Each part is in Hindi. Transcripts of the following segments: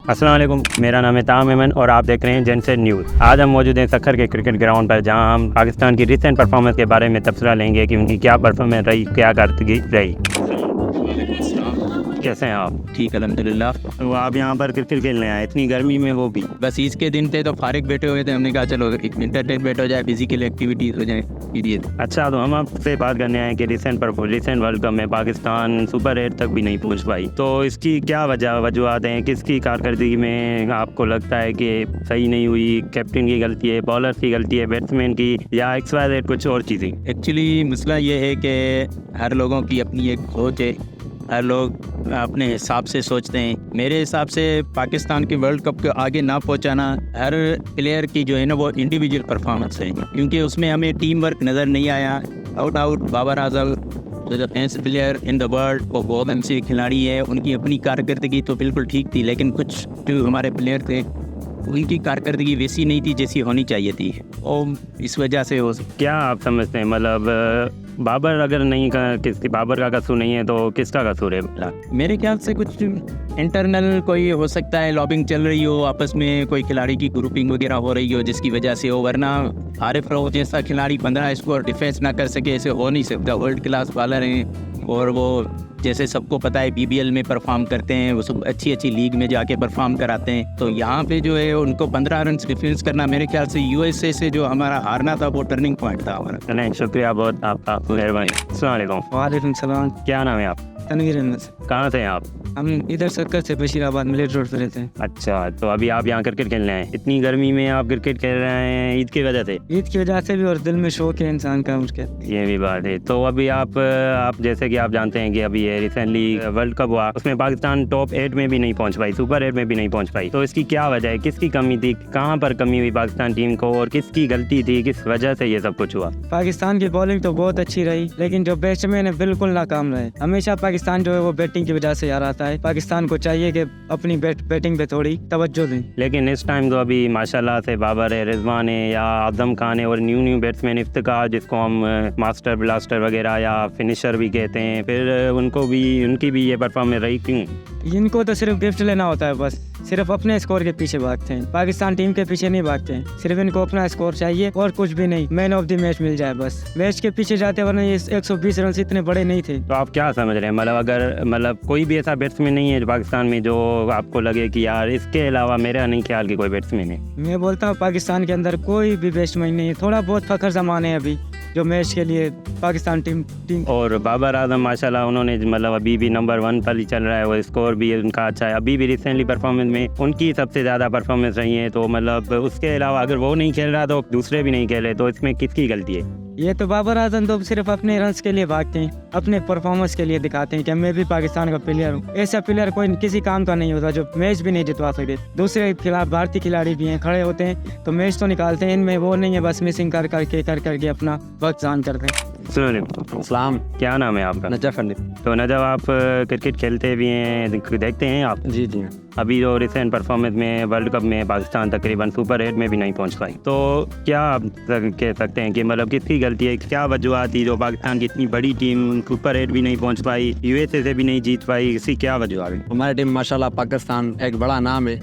अस्सलाम वालेकुम, मेरा नाम है ताम अमन और आप देख रहे हैं जेनसेट न्यूज़। आज हम मौजूद हैं सक्खर के क्रिकेट ग्राउंड पर, जहां हम पाकिस्तान की रिसेंट परफॉर्मेंस के बारे में तबसरा लेंगे कि उनकी क्या परफॉर्मेंस रही, क्या कारकर्दगी रही। कैसे हैं आप? ठीक अल्हम्दुलिल्लाह। तो आप यहाँ पर क्रिकेट खेलने आए इतनी गर्मी में, वो भी बस ईद के दिन थे तो फारिग बैठे हुए थे, हमने कहा चलो एक इंटरटेनमेंट हो जाए, फिजिकल एक्टिविटीज हो जाए। अच्छा, तो हम आपसे बात करने आए कि रिसेंट वर्ल्ड कप में पाकिस्तान सुपर 8 तक भी नहीं पहुँच पाई, तो इसकी क्या वजूहत हैं? किसकी कारकर्दगी में आपको लगता है कि सही नहीं हुई? कैप्टन की गलती है, बॉलर की गलती है, बैट्समैन की, या XYZ कुछ और चीज़ें? एक्चुअली मसला ये है कि हर लोगों की अपनी एक सोच है, हर लोग अपने हिसाब से सोचते हैं। मेरे हिसाब से पाकिस्तान के वर्ल्ड कप के आगे ना पहुंचाना हर प्लेयर की जो है ना वो इंडिविजुअल परफॉर्मेंस है, क्योंकि उसमें हमें टीम वर्क नज़र नहीं आया। Out Babar Azam best player in the world, वो बहुत अच्छे खिलाड़ी है, उनकी अपनी कारकर्दगी तो बिल्कुल ठीक थी, लेकिन कुछ जो हमारे प्लेयर थे उनकी कारकर्दगी वैसी नहीं थी जैसी होनी चाहिए थी, और इस वजह से हो क्या आप समझते हैं, मतलब बाबर अगर नहीं बाबर का कसूर नहीं है तो किसका कसूर है? मेरे ख्याल से कुछ इंटरनल कोई हो सकता है, लॉबिंग चल रही हो, आपस में कोई खिलाड़ी की ग्रुपिंग वगैरह हो रही हो जिसकी वजह से हो, वरना आरिफ रऊफ जैसा खिलाड़ी 15 स्कोर डिफेंस ना कर सके, ऐसे हो नहीं सकता। वर्ल्ड क्लास बॉलर हैं और वो जैसे सबको पता है BBL में परफॉर्म करते हैं, वो सब अच्छी लीग में जाके परफॉर्म कराते हैं, तो यहाँ पे जो है उनको 15 रन डिफेंस करना, मेरे ख्याल से USA से जो हमारा हारना था वो टर्निंग पॉइंट था हमारा। नहीं, शुक्रिया बहुत आपका, मेहरबानी। अस्सलाम वालेकुम। वालेकुम सलाम। क्या नाम है आप? तनवीर अहमद। कहाँ से हैं आप? हम इधर सक्कर से बशीराबाद मिलेट रोड पे रहते हैं। अच्छा, तो अभी आप यहाँ क्रिकेट खेलने आए, इतनी गर्मी में आप क्रिकेट खेल रहे हैं ईद की वजह से? ईद की वजह से भी, और दिल में शौक है इंसान का उसके। ये भी बात है। तो अभी आप जैसे कि आप जानते हैं कि अभी ये रिसेंटली वर्ल्ड कप हुआ, उसमें पाकिस्तान टॉप 8 में भी नहीं पहुंच पाई, सुपर 8 में भी नहीं पहुंच पाई, तो इसकी क्या वजह है? किसकी कमी थी? कहाँ पर कमी हुई पाकिस्तान टीम को, और किसकी गलती थी? किस वजह से ये सब कुछ हुआ? पाकिस्तान की बॉलिंग तो बहुत अच्छी रही, लेकिन जो बैट्समैन है बिल्कुल नाकाम रहे। हमेशा पाकिस्तान जो है वो बैटिंग की वजह से हार आता है। पाकिस्तान को चाहिए कि अपनी बैटिंग पे थोड़ी तवज्जो दें। लेकिन इस टाइम तो अभी माशाल्लाह से बाबर है, रिजवान है, या आजम खान है, और न्यू बैट्समैन इफ्तिकार, जिसको हम मास्टर ब्लास्टर वगैरह या फिनिशर भी कहते हैं, फिर उनकी भी ये परफॉर्मेंस रही। क्यों? इनको तो सिर्फ गिफ्ट लेना होता है, बस सिर्फ अपने स्कोर के पीछे भागते हैं, पाकिस्तान टीम के पीछे नहीं भागते हैं। सिर्फ इनको अपना स्कोर चाहिए और कुछ भी नहीं, मैन ऑफ द मैच मिल जाए बस, मैच के पीछे जाते, वरना ये 120 रन इतने बड़े नहीं थे। तो आप क्या समझ रहे हैं, मतलब कोई भी ऐसा बैट्समैन नहीं है पाकिस्तान में जो आपको लगे कि यार इसके अलावा मेरा नहीं ख्याल कि कोई बैट्समैन है? मैं बोलता हूँ पाकिस्तान के अंदर कोई भी बैट्समैन नहीं है। थोड़ा बहुत फखर जमान है अभी जो मैच के लिए पाकिस्तान टीम। और बाबर आजम माशाल्लाह उन्होंने मतलब अभी भी नंबर 1 पर ही चल रहा है, वो स्कोर भी उनका अच्छा है, अभी भी रिसेंटली परफॉर्मेंस में उनकी सबसे ज़्यादा परफॉर्मेंस रही है। तो मतलब उसके अलावा अगर वो नहीं खेल रहा तो दूसरे भी नहीं खेले, तो इसमें किसकी गलती है? ये तो बाबर आजम तो सिर्फ अपने रन्स के लिए भागते हैं, अपने परफॉर्मेंस के लिए दिखाते हैं कि मैं भी पाकिस्तान का प्लेयर हूँ। ऐसा प्लेयर कोई किसी काम का नहीं होता जो मैच भी नहीं जितवा सकते। दूसरे खिलाफ भारतीय खिलाड़ी भी हैं, खड़े होते हैं तो मैच तो निकालते हैं, इनमें वो नहीं है, बस मिसिंग कर करके अपना वक्त जान करते हैं। सलाम, क्या नाम है आपका? नजफ अली। तो नजफ, आप क्रिकेट खेलते भी हैं, देखते हैं आप? जी जी। अभी जो रिसेंट परफॉर्मेंस में वर्ल्ड कप में पाकिस्तान तकरीबन सुपर 8 में भी नहीं पहुंच पाई, तो क्या आप कह सकते हैं कि मतलब किसकी गलती है? क्या वजूहत थी जो पाकिस्तान की इतनी बड़ी टीम सुपर 8 भी नहीं पहुंच पाई, USA से भी नहीं जीत पाई, इसकी क्या वजूहत है? हमारी टीम माशाल्लाह पाकिस्तान एक बड़ा नाम है,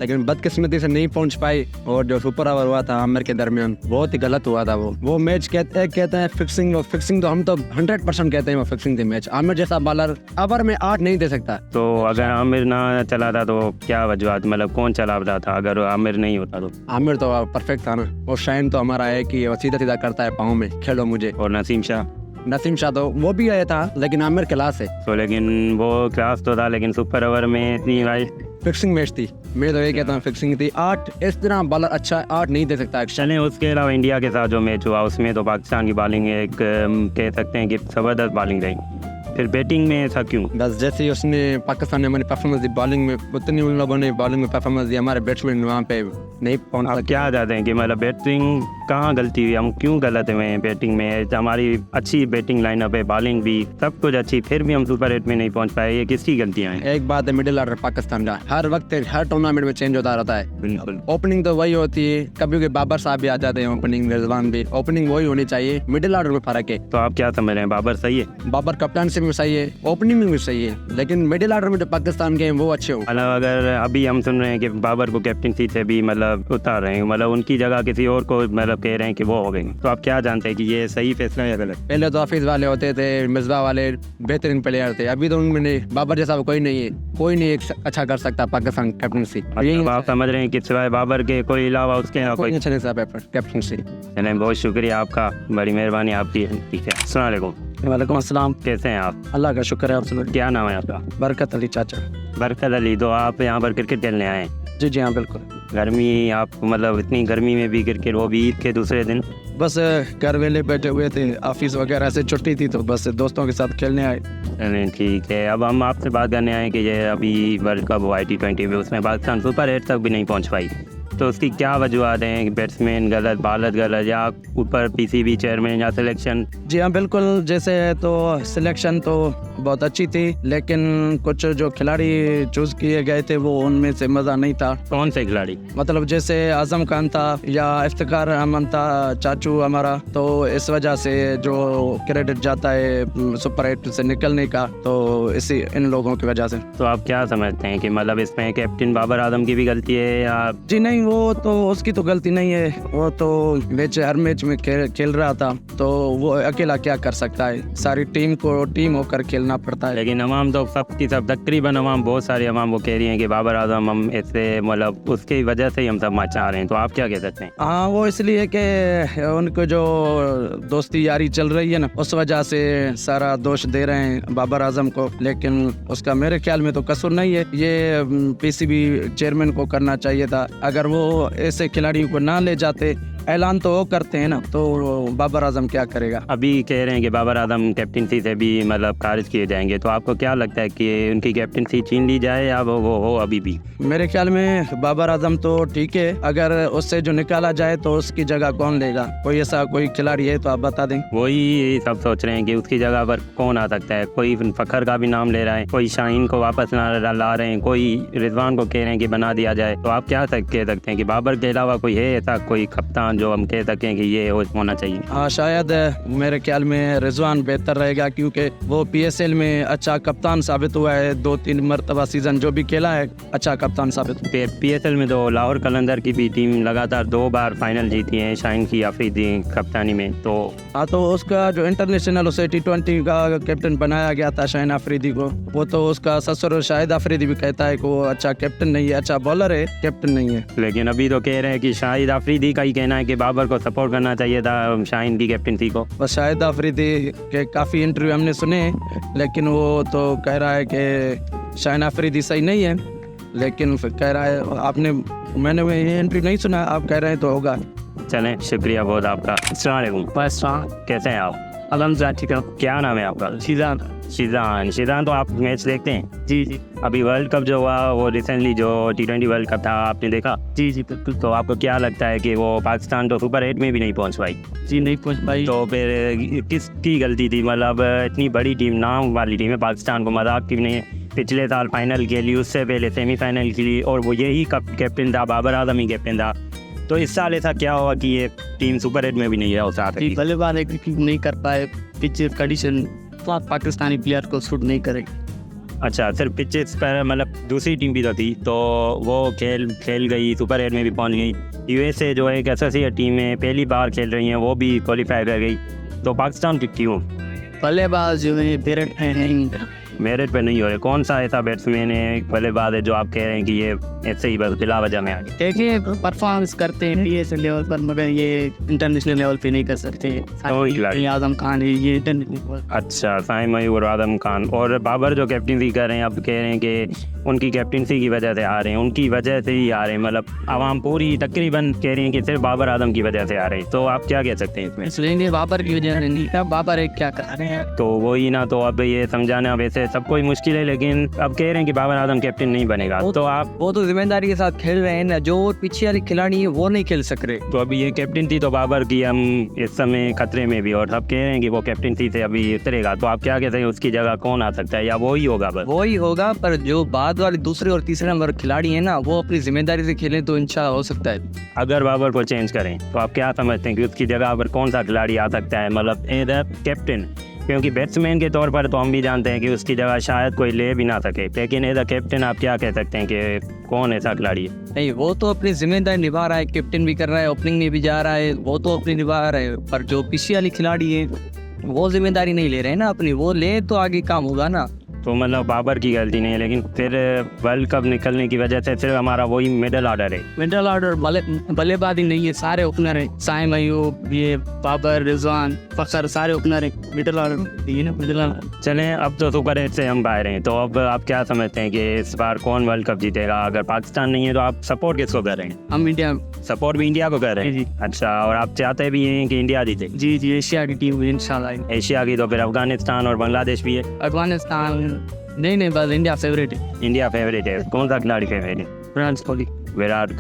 लेकिन बदकिस्मती से नहीं पहुंच पाई, और जो सुपर ओवर हुआ था आमिर के दरमियान बहुत ही गलत हुआ था। वो मैच कहते हैं फिक्सिंग, तो हम तो 100% कहते हैं वो फिक्सिंग थी मैच। आमिर जैसा बॉलर ओवर में 8 नहीं दे सकता। तो अगर आमिर ना चला था तो क्या वजूहत, मतलब कौन चला रहा था अगर आमिर नहीं होता तो? आमिर तो परफेक्ट था ना, और शाइन तो हमारा है कि वो सीधा सीधा करता है पाँव में, खेलो मुझे। और नसीम शाह तो वो भी आया था, लेकिन आमिर क्लास है। तो लेकिन वो क्लास तो था, लेकिन सुपर ओवर में इतनी फिक्सिंग मैच थी, मैं तो ये कहता हूँ फिक्सिंग थी। 8 इस तरह बॉलर अच्छा 8 नहीं दे सकता। चलें, उसके अलावा इंडिया के साथ जो मैच हुआ उसमें तो पाकिस्तान की बॉलिंग एक कह सकते हैं कि ज़बरदस्त बॉलिंग रही, फिर बैटिंग में ऐसा क्यों? बस जैसे ही उसने पाकिस्तान ने हमारी परफॉर्मेंस दी बॉलिंग में, उतनी उन लोगों ने बॉलिंग में परफॉर्मेंस दी, हमारे बैट्समैन वहाँ पे नहीं पहुँच। आप क्या चाहते हैं कि मतलब बैटिंग कहाँ गलती हुई, हम क्यों गलत हुए हैं बैटिंग में? हमारी अच्छी बैटिंग लाइनअप है, बॉलिंग भी सब कुछ अच्छी, फिर भी हम सुपर 8 में नहीं पहुँच पाए, ये किसकी गलतियाँ हैं? एक बात है, मिडिल ऑर्डर पाकिस्तान का हर वक्त हर टूर्नामेंट में चेंज होता रहता है। बिल्कुल। ओपनिंग तो वही होती है, कभी बाबर साहब भी आ जाते हैं ओपनिंग में, रिजवान भी, ओपनिंग वही होनी चाहिए, मिडिल ऑर्डर में फर्क है। तो आप क्या समझ रहे हैं, बाबर सही है? बाबर कप्तान से भी सही है, ओपनिंग में भी सही है, लेकिन मिडिल ऑर्डर में जो पाकिस्तान के हैं वो अच्छे हो। मतलब अगर अभी हम सुन रहे हैं कि बाबर को कैप्टनसी से भी मतलब उतार रहे हैं, मतलब उनकी जगह किसी और को मतलब कह रहे हैं कि वो हो गई, तो आप क्या जानते हैं कि ये सही फैसला है या गलत? पहले तो हाफिज वाले होते थे, मिसबा वाले बेहतरीन प्लेयर थे, अभी तो उनमें बाबर जैसा कोई नहीं है, कोई नहीं एक अच्छा कर सकता पाकिस्तान कैप्टनसी। मतलब आप समझ रहे हैं कि सिवाय बाबर के कोई अलावा उसके यहाँ कोई कोई? अच्छा नहीं सकता कैप्टनसी। चलें, बहुत शुक्रिया आपका, बड़ी मेहरबानी आपकी। ठीक है, अस्सलाम वालेकुम। वालेकुम अस्सलाम। कैसे हैं आप? अल्लाह का शुक्र है, आप सुनो। क्या नाम है आपका? बरकत अली चाचा। बरकत अली। तो आप यहाँ पर क्रिकेट खेलने आए हैं? जी जी हाँ बिल्कुल। गर्मी, आप मतलब इतनी गर्मी में भी क्रिकेट, वो भी ईद के दूसरे दिन? बस घर वेले बैठे हुए थे, ऑफिस वगैरह से छुट्टी थी तो बस दोस्तों के साथ खेलने आए। चलें ठीक है, अब हम आपसे बात करने आए कि ये अभी वर्ल्ड कप हुआ है T20 में, उसमें पाकिस्तान सुपर 8 तक भी नहीं पहुंच पाई, तो उसकी क्या वजूहत हैं? बैट्समैन गलत, बॉलर गलत, या ऊपर PCB चेयरमैन, या सिलेक्शन? जी हाँ बिल्कुल, जैसे तो सिलेक्शन तो बहुत अच्छी थी, लेकिन कुछ जो खिलाड़ी चूज किए गए थे वो उनमें से मज़ा नहीं था। कौन से खिलाड़ी? मतलब जैसे आजम खान था या इफ्तिकार अहमद था, चाचू हमारा, तो इस वजह से जो क्रेडिट जाता है सुपर 8 से निकलने का, तो इसी इन लोगों की वजह से। तो आप क्या समझते हैं कि मतलब इसमें कैप्टन बाबर आजम की भी गलती है या? जी नहीं, वो तो उसकी तो गलती नहीं है, वो तो हर मैच में खेल रहा था, तो वो अकेला क्या कर सकता है, सारी टीम को टीम होकर खेलना पड़ता है। लेकिन अवाम तो सबकी सब, तकरीबन अवाम, बहुत सारी अवाम वो कह रही है कि बाबर आजम हम इससे मतलब उसकी वजह से ही हम सब मैच चाह रहे हैं, तो आप क्या कह सकते हैं? हाँ, वो इसलिए कि उनको जो दोस्ती यारी चल रही है ना, उस वजह से सारा दोष दे रहे हैं बाबर आजम को, लेकिन उसका मेरे ख्याल में तो कसूर नहीं है, ये PCB चेयरमैन को करना चाहिए था। अगर वो ऐसे खिलाड़ियों को ना ले जाते, ऐलान तो वो करते हैं ना, तो बाबर आजम क्या करेगा? अभी कह रहे हैं कि बाबर आजम कैप्टनसी से भी मतलब खारिज किए जाएंगे, तो आपको क्या लगता है कि उनकी कैप्टनसी छीन ली जाए या वो हो अभी भी? मेरे ख्याल में बाबर आजम तो ठीक है, अगर उससे जो निकाला जाए तो उसकी जगह कौन लेगा? कोई ऐसा कोई खिलाड़ी है तो आप बता दें। वही सब सोच रहे हैं कि उसकी जगह पर कौन आ सकता है। कोई फखर का भी नाम ले रहा है, कोई शाहीन को वापस ला रहे हैं, कोई रिजवान को कह रहे हैं कि बना दिया जाए, तो आप क्या कह सकते हैं कि बाबर के अलावा कोई है ऐसा कोई कप्तान जो हम कह सकें कि ये होना चाहिए? हाँ, शायद मेरे ख्याल में रिजवान बेहतर रहेगा, क्योंकि वो PSL में अच्छा कप्तान साबित हुआ है, 2-3 मरतबा सीजन जो भी खेला है अच्छा कप्तान साबित। PSL में तो लाहौर कलंदर की भी टीम लगातार 2 बार फाइनल जीती है, शाहीन की अफरीदी कप्तानी में। तो हाँ, तो उसका जो इंटरनेशनल उसे T20 का कैप्टन बनाया गया था शाहीन अफरीदी को, वो तो उसका ससुर शाहिद अफरीदी भी कहता है कि वो अच्छा कैप्टन नहीं है, अच्छा बॉलर है, कैप्टन नहीं है। लेकिन अभी तो कह रहे हैं कि शाहिद अफरीदी का ही कहना है कि बाबर को सपोर्ट करना चाहिए था शाहीन की कैप्टनसी को। बस शाहिद अफरीदी के काफ़ी इंटरव्यू हमने सुने, लेकिन वो तो कह रहा है कि शाहीन अफरीदी सही नहीं है, लेकिन फिर कह रहा है मैंने ये इंटरव्यू नहीं सुना, आप कह रहे हैं तो होगा। चलें, शुक्रिया बहुत आपका। अस्सलाम वालेकुम। बस कैसे हैं आप? अलहमदुलिल्लाह ठीक है। क्या नाम है आपका? सीजान। शिजान, तो आप मैच देखते हैं? जी जी अभी वर्ल्ड कप जो हुआ वो रिसेंटली जो T20 वर्ल्ड कप था, आपने देखा? जी जी बिल्कुल। तो आपको क्या लगता है कि वो पाकिस्तान तो सुपर 8 में भी नहीं पहुंच पाई? जी नहीं पहुँच पाई। तो फिर किसकी गलती थी? मतलब इतनी बड़ी टीम, नाम वाली टीम है, पाकिस्तान को मजाक की नहीं है। पिछले साल फाइनल के लिए, उससे पहले सेमीफाइनल के लिए, और वो यही कप कैप्टन था, बाबर आजम ही कैप्टन था। तो इस साल ऐसा क्या हुआ कि ये टीम सुपर 8 में भी नहीं है जी, बल्लेबाज एग्जीक्यूट नहीं कर पाए, पिच कंडीशन पाकिस्तानी प्लेयर को सूट नहीं करेगी। अच्छा, सिर्फ पिचेस पर, मतलब दूसरी टीम भी तो थी, तो वो खेल गई, सुपर 8 में भी पहुंच गई। USA जो एक एसोसिएट टीम है, पहली बार खेल रही हैं, वो भी क्वालिफाई कर गई, तो पाकिस्तान क्यों? बल्लेबाज जो है मेरिट पे नहीं हो रहे। कौन सा ऐसा बैट्समैन है, बल्लेबाज है, जो आप कह रहे हैं कि ये ऐसे ही बस बिला वजह में आ गए? देखिए, परफॉर्मेंस करते हैं PSL लेवल पर, मगर ये इंटरनेशनल लेवल पे नहीं कर सकते। आजम खान है ये इंटरनेशनल। अच्छा, साइम मयूर, आजम खान और बाबर जो कैप्टनसी कर रहे हैं, अब कह रहे हैं कि उनकी कैप्टनसी की वजह से आ रहे हैं, उनकी वजह से ही आ रहे हैं, मतलब आवाम पूरी तकरीबन कह रही है कि सिर्फ बाबर आजम की वजह से आ रहे हैं, तो आप क्या कह सकते हैं इसमें? इसलिए बाबर की वजह से नहीं था, बाबर एक क्या कर रहे हैं, तो वही ना, तो अब ये समझाना वैसे सबको ही मुश्किल है, लेकिन अब कह रहे हैं कि बाबर आजम कैप्टन नहीं बनेगा, तो आप? वो तो जिम्मेदारी के साथ खेल रहे हैं ना, जो पीछे वाले खिलाड़ी है वो नहीं खेल सक रहे। तो अभी ये कैप्टनसी तो बाबर की हम इस समय खतरे में भी, और सब कह रहे हैं कि वो कैप्टनसी से अभी उतरेगा, तो आप क्या कहते हैं उसकी जगह कौन आ सकता है, या वो ही होगा? बस वो ही होगा, पर जो बाद वाले दूसरे और तीसरे नंबर खिलाड़ी है ना, वो अपनी जिम्मेदारी से खेलें तो इंशाल्लाह हो सकता है। अगर बाबर को चेंज करें तो आप क्या समझते हैं कि उसकी जगह पर कौन सा खिलाड़ी आ सकता है? मतलब कैप्टन क्योंकि बैट्समैन के तौर पर तो हम भी जानते हैं कि उसकी जगह शायद कोई ले भी ना सके, लेकिन एज अ कैप्टन आप क्या कह सकते हैं कि कौन ऐसा खिलाड़ी है? नहीं, वो तो अपनी जिम्मेदारी निभा रहा है, कैप्टन भी कर रहा है, ओपनिंग में भी जा रहा है, वो तो अपनी निभा रहा है। पर जो पीछे वाली खिलाड़ी है वो जिम्मेदारी नहीं ले रहे हैं ना अपनी, वो ले तो आगे काम होगा ना। तो मतलब बाबर की गलती नहीं है, लेकिन फिर वर्ल्ड कप निकलने की वजह से सिर्फ हमारा वही मिडल ऑर्डर है। मिडल ऑर्डर बल्लेबाजी नहीं है, सारे ओपनर है, साइम अयूब, ये बाबर, रिजवान, फखर, सारे ओपनर है। मिडल ऑर्डर ये ना, मिडल ऑर्डर। चलें, अब तो सुपर 8 से हम बाहर हैं, तो अब आप क्या समझते हैं कि इस बार कौन वर्ल्ड कप जीतेगा? अगर पाकिस्तान नहीं है तो आप सपोर्ट किसको कर रहे हैं? हम इंडिया, सपोर्ट भी इंडिया को कर रहे हैं। जी। अच्छा, और आप चाहते भी हैं कि इंडिया जीते? जी, एशिया की टीम इंशाल्लाह। एशिया की तो फिर अफगानिस्तान और बांग्लादेश भी है। अफगानिस्तान नहीं, बस इंडिया फेवरेट है। इंडिया फेवरेट है। कौन सा खिलाड़ी फेवरेट है? विराट कोहली। विराट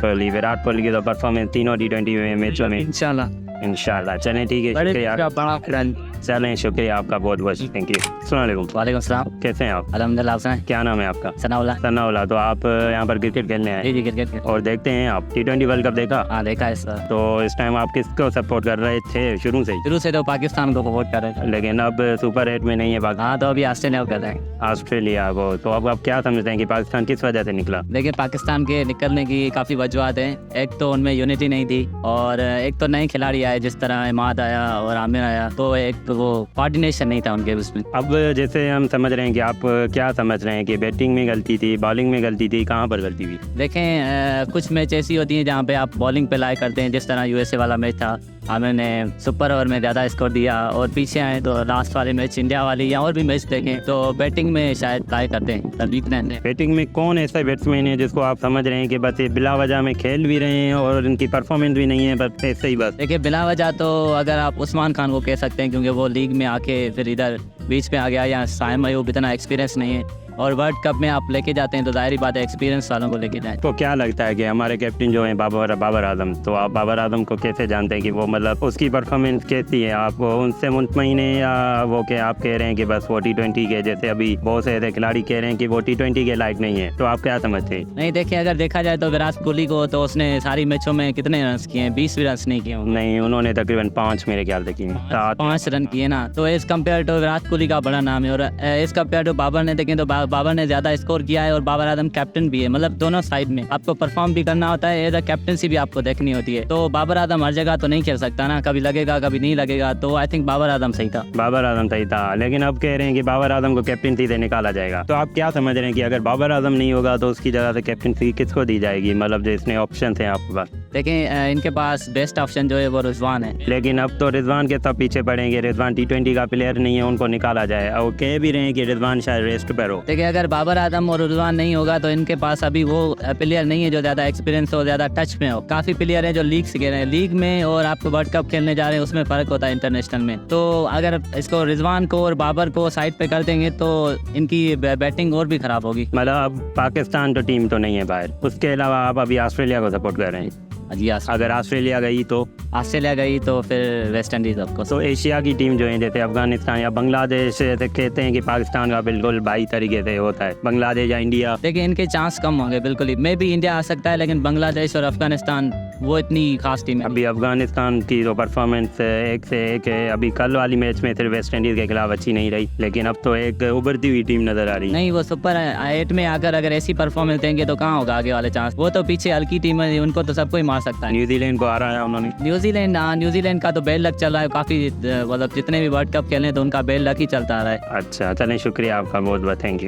कोहली की तो परफॉर्मेंस तीनों T20 मैचों में इंशाल्लाह। चलें, ठीक है, शुक्रिया। बड़ा चलें, शुक्रिया आपका बहुत बहुत, थैंक यू। अस्सलाम वालेकुम। वालेकुम सलाम। कैसे हैं आप? अल्हम्दुलिल्लाह। आप सुनाएं? क्या नाम है आपका? सनाउल्लाह। सनाउल्लाह। तो आप यहाँ पर क्रिकेट खेलने आए? जी, क्रिकेट। और देखते हैं आप T20 वर्ल्ड कप देखा? हाँ, देखा है सर। तो इस टाइम आप किसको सपोर्ट कर रहे थे शुरू से ही? शुरू से तो पाकिस्तान को सपोर्ट कर रहे थे, लेकिन अब सुपर 8 में नहीं है पाकिस्तान, हाँ तो अभी ऑस्ट्रेलिया को कर रहे हैं। ऑस्ट्रेलिया को। तो अब आप क्या समझते हैं कि पाकिस्तान किस वजह से निकला? देखिए, पाकिस्तान के निकलने की काफ़ी वजूहत हैं। एक तो उनमें यूनिटी नहीं थी, और एक तो नए खिलाड़ी आए, जिस तरह इमाद आया और आमिर आया, तो एक तो वो कोऑर्डिनेशन नहीं था उनके उसमें। अब जैसे हम समझ रहे हैं कि आप क्या समझ रहे हैं कि बैटिंग में गलती थी, बॉलिंग में गलती थी, कहाँ पर गलती हुई? देखें, कुछ मैच ऐसी होती हैं जहाँ पे आप बॉलिंग पे लाए करते हैं, जिस तरह यूएसए वाला मैच था, आमिर ने सुपर ओवर में ज़्यादा स्कोर दिया, और पीछे आए तो लास्ट वाले मैच इंडिया वाली या और भी मैच देखें तो बैटिंग में शायद लाए करते हैं वीकनेस है। बैटिंग में कौन ऐसा बैट्समैन है जिसको आप समझ रहे हैं कि बस ये बिला वजह में खेल भी रहे हैं और इनकी परफॉर्मेंस भी नहीं है, बस ऐसे ही बस? देखिए, बिला वजह तो अगर आप उस्मान खान को कह सकते हैं, क्योंकि वो लीग में आके फिर इधर बीच में आ गया, या साइम अयूब इतना एक्सपीरियंस नहीं है, और वर्ल्ड कप में आप लेके जाते हैं तो जाहिर बात है एक्सपीरियंस वालों को लेके जाएं। तो क्या लगता है कि हमारे कैप्टन जो हैं बाबर आजम, तो आप बाबर आजम को कैसे जानते हैं कि वो मतलब उसकी परफॉर्मेंस कैसी है? आप उनसे मुतमईन हैं या वो कि आप कह रहे हैं कि बस वो T20 के, जैसे अभी बहुत से ऐसे खिलाड़ी कह रहे हैं कि वो T20 के लायक नहीं है, तो आप क्या समझते हैं? नहीं, देखिए, अगर देखा जाए तो विराट कोहली को तो उसने सारी मैचों में कितने रन किए हैं? 20 भी रन नहीं किए होंगे। नहीं, उन्होंने तकरीबन 5 मेरे ख्याल से किए, 5 रन किए ना। तो as compared to Virat Kohli का बड़ा नाम है, और एज कम्पेयर टू बाबर ने देखें तो बाबर ने ज़्यादा स्कोर किया है, और बाबर आजम कैप्टन भी है। मतलब दोनों साइड में आपको परफॉर्म भी करना होता है, एज अ कैप्टनसी भी आपको देखनी होती है। तो बाबर आजम हर जगह तो नहीं खेल सकता ना, कभी लगेगा कभी नहीं लगेगा, तो आई थिंक बाबर आजम सही था। बाबर आजम सही था, लेकिन अब कह रहे हैं कि बाबर आजम को कैप्टनसी से निकाला जाएगा। तो आप क्या समझ रहे हैं कि अगर बाबर आजम नहीं होगा तो उसकी जगह से कैप्टनसी किसको दी जाएगी? मतलब जो इसमें ऑप्शन हैं आपके पास? देखें, इनके पास बेस्ट ऑप्शन जो है वो रिजवान है, लेकिन अब तो रिजवान के सब पीछे पड़ेंगे। रिजवान T20 का प्लेयर नहीं है, उनको निकाला जाए, और कह भी रहे हैं कि रिजवान शायद रेस्ट पर हो। देखिए, अगर बाबर आजम और रिजवान नहीं होगा तो इनके पास अभी वो प्लेयर नहीं है जो ज़्यादा एक्सपीरियंस हो, ज़्यादा टच में हो। काफ़ी प्लेयर हैं जो लीग से खेल रहे हैं, लीग में और आपको वर्ल्ड कप खेलने जा रहे हैं, उसमें फ़र्क होता है इंटरनेशनल में। तो अगर इसको रिजवान को और बाबर को साइड पे कर देंगे तो इनकी बैटिंग और भी ख़राब होगी। मतलब अब पाकिस्तान तो टीम तो नहीं है बाहर, उसके अलावा आप अभी ऑस्ट्रेलिया को सपोर्ट कर रहे हैं? जी, अगर ऑस्ट्रेलिया गई तो? ऑस्ट्रेलिया गई तो फिर वेस्ट इंडीज़ आपको। तो एशिया की टीम जो है, जैसे अफगानिस्तान या बांग्लादेश, जैसे कहते हैं कि पाकिस्तान का बिल्कुल बाई तरीके से होता है, बांग्लादेश या इंडिया? देखिए, इनके चांस कम होंगे बिल्कुल ही। मे भी इंडिया आ सकता है, लेकिन बांग्लादेश और अफगानिस्तान वो इतनी खास टीम है। अभी अफगानिस्तान की तो परफॉर्मेंस एक से एक है। अभी कल वाली मैच में सिर्फ वेस्ट इंडीज़ के खिलाफ अच्छी नहीं रही, लेकिन अब तो एक उभरती हुई टीम नजर आ रही है। नहीं, वो सुपर 8 में आकर अगर ऐसी परफॉर्मेंस देंगे तो कहाँ होगा आगे वाले चांस? वो तो पीछे हल्की टीम है, उनको तो सबको ही मार सकता है। न्यूजीलैंड को हराया उन्होंने। न्यूजीलैंड का तो बेल लक चल रहा है काफ़ी, मतलब जितने भी वर्ल्ड कप खेले तो उनका बेल लक ही चलता रहा है। अच्छा, चलें, शुक्रिया आपका बहुत बहुत, थैंक यू।